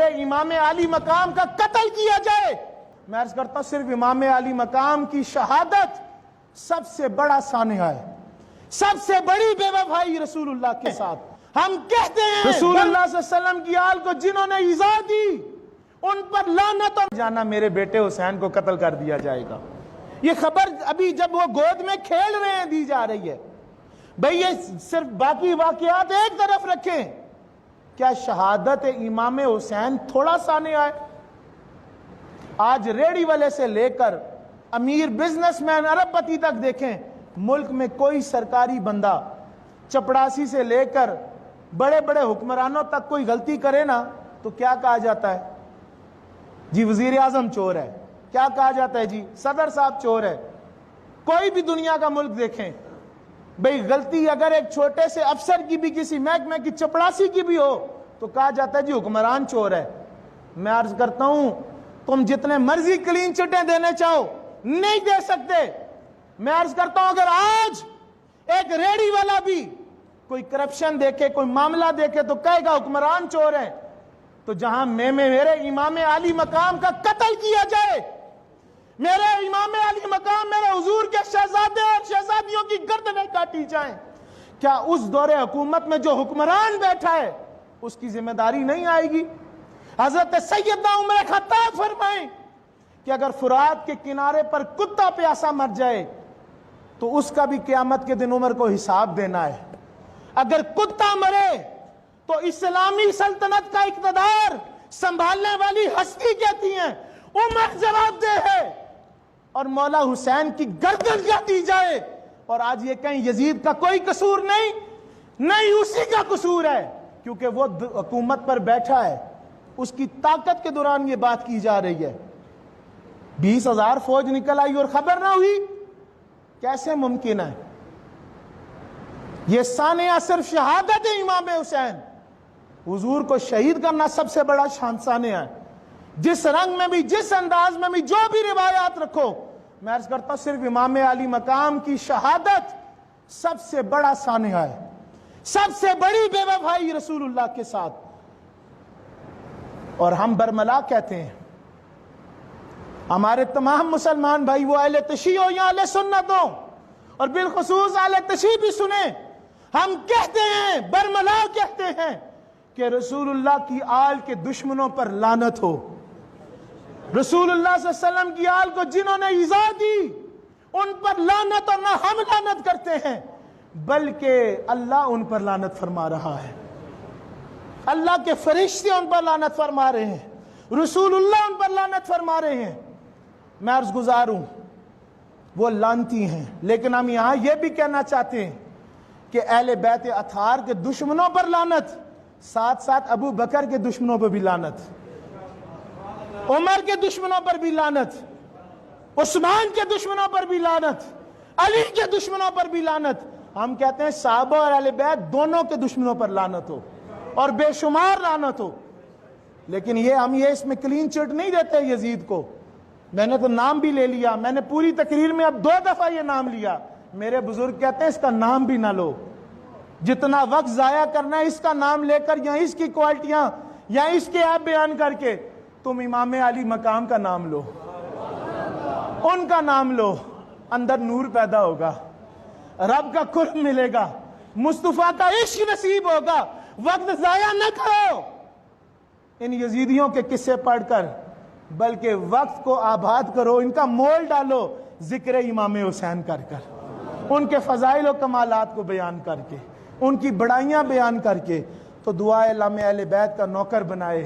امام علی مقام کا قتل کیا جائے، میں عرض کرتا ہوں صرف امام علی مقام کی شہادت سب سے بڑا سانحہ ہے، سب سے بڑی بے وفائی رسول اللہ کے ساتھ۔ ہم کہتے ہیں رسول اللہ صلی اللہ علیہ وسلم کی آل کو جنہوں نے ایذا دی ان پر لعنت اور جانا میرے بیٹے حسین کو قتل کر دیا جائے گا۔ یہ خبر ابھی جب وہ گود میں کھیل رہے ہیں دی جا رہی ہے۔ بھئی یہ صرف باقی واقعات ایک طرف رکھیں، کیا شہادت امام حسین تھوڑا سانحہ ہے؟ آج ریڑی والے سے لے کر امیر بزنس مین ارب پتی تک دیکھیں، ملک میں کوئی سرکاری بندہ چپڑاسی سے لے کر بڑے بڑے حکمرانوں تک کوئی غلطی کرے نا تو کیا کہا جاتا ہے؟ جی وزیر اعظم چور ہے۔ کیا کہا جاتا ہے؟ جی صدر صاحب چور ہے۔ کوئی بھی دنیا کا ملک دیکھیں، بھئی غلطی اگر ایک چھوٹے سے افسر کی بھی کسی محکمے کی چپڑاسی کی بھی ہو تو کہا جاتا ہے جی حکمران چور ہے۔ میں عرض کرتا ہوں تم جتنے مرضی کلین چٹیں دینے چاہو نہیں دے سکتے۔ میں عرض کرتا ہوں اگر آج ایک ریڑی والا بھی کوئی کرپشن دیکھے، کوئی معاملہ دیکھے تو کہے گا حکمران چور ہے، تو جہاں میرے امام علی مقام کا قتل کیا جائے، میرے امام علی مقام میرے حضور کے شہزادے اور شہزادیوں کی گردنیں کاٹی جائیں، کیا اس دور حکومت میں جو حکمران بیٹھا ہے اس کی ذمہ داری نہیں آئے گی؟ حضرت سیدنا عمر خطاب فرمائیں کہ اگر فرات کے کنارے پر کتا پیاسا مر جائے تو اس کا بھی قیامت کے دن عمر کو حساب دینا ہے۔ اگر کتا مرے تو اسلامی سلطنت کا اقتدار سنبھالنے والی ہستی کہتی ہیں عمر جواب دہ ہے، اور مولا حسین کی گردن کاٹی جائے اور آج یہ کہیں یزید کا کوئی قصور نہیں اسی کا قصور ہے، کیونکہ وہ حکومت پر بیٹھا ہے، اس کی طاقت کے دوران یہ بات کی جا رہی ہے۔ 20,000 فوج نکل آئی اور خبر نہ ہوئی، کیسے ممکن ہے؟ یہ سانحہ صرف شہادت امام حسین، حضور کو شہید کرنا سب سے بڑا سانحہ ہے۔ جس رنگ میں بھی، جس انداز میں بھی، جو بھی روایات رکھو، میں عرض کرتا ہوں صرف امام علی مقام کی شہادت سب سے بڑا سانحہ ہے، سب سے بڑی بے وفائی رسول اللہ کے ساتھ۔ اور ہم برملا کہتے ہیں، ہمارے تمام مسلمان بھائی وہ اہل تشیع ہو یا اہل سنت ہو، اور بالخصوص اہل تشیع بھی سنیں، ہم کہتے ہیں، برملا کہتے ہیں کہ رسول اللہ کی آل کے دشمنوں پر لعنت ہو۔ رسول اللہ صلی اللہ علیہ وسلم کی آل کو جنہوں نے ایذا دی ان پر لعنت، اور نہ ہم لعنت کرتے ہیں بلکہ اللہ ان پر لعنت فرما رہا ہے، اللہ کے فرشتے ان پر لعنت فرما رہے ہیں، رسول اللہ ان پر لعنت فرما رہے ہیں۔ میں عرض گزار ہوں وہ لعنتی ہیں، لیکن ہم یہاں یہ بھی کہنا چاہتے ہیں کہ اہل بیت اطہار کے دشمنوں پر لعنت، ساتھ ساتھ ابو بکر کے دشمنوں پر بھی لعنت، عمر کے دشمنوں پر بھی لعنت، عثمان کے دشمنوں پر بھی لعنت، علی کے دشمنوں پر بھی لعنت۔ ہم کہتے ہیں صحابہ اور اہل بیت دونوں کے دشمنوں پر لعنت ہو اور بے شمار لعنت ہو، لیکن ہم اس میں کلین چٹ نہیں دیتے یزید کو۔ میں نے تو نام بھی لے لیا، میں نے پوری تقریر میں اب 2 دفعہ یہ نام لیا۔ میرے بزرگ کہتے ہیں اس کا نام بھی نہ لو، جتنا وقت ضائع کرنا ہے اس کا نام لے کر یا اس کی کوالٹیاں یا اس کے ایپ بیان کر کے، تم امام علی مقام کا نام لو، ان کا نام لو، اندر نور پیدا ہوگا، رب کا قرب ملے گا، مصطفیٰ کا عشق نصیب ہوگا۔ وقت ضائع نہ کرو ان یزیدیوں کے قصے پڑھ کر، بلکہ وقت کو آباد کرو، ان کا مول ڈالو ذکر امام حسین کر کر، ان کے فضائل و کمالات کو بیان کر کے، ان کی بڑائیاں بیان کر کے۔ تو دعا ہے اللہ ہمیں اہل بیت کا نوکر بنائے،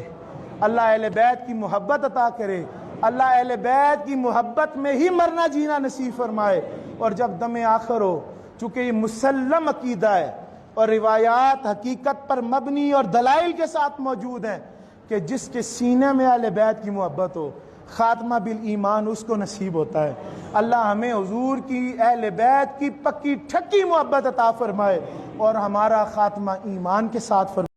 اللہ اہل بیت کی محبت عطا کرے، اللہ اہل بیت کی محبت میں ہی مرنا جینا نصیب فرمائے۔ اور جب دم آخر ہو، چونکہ یہ مسلم عقیدہ ہے اور روایات حقیقت پر مبنی اور دلائل کے ساتھ موجود ہیں کہ جس کے سینے میں اہل بیت کی محبت ہو خاتمہ بالایمان اس کو نصیب ہوتا ہے۔ اللہ ہمیں حضور کی، اہل بیت کی پکی ٹھکی محبت عطا فرمائے اور ہمارا خاتمہ ایمان کے ساتھ فرمائے۔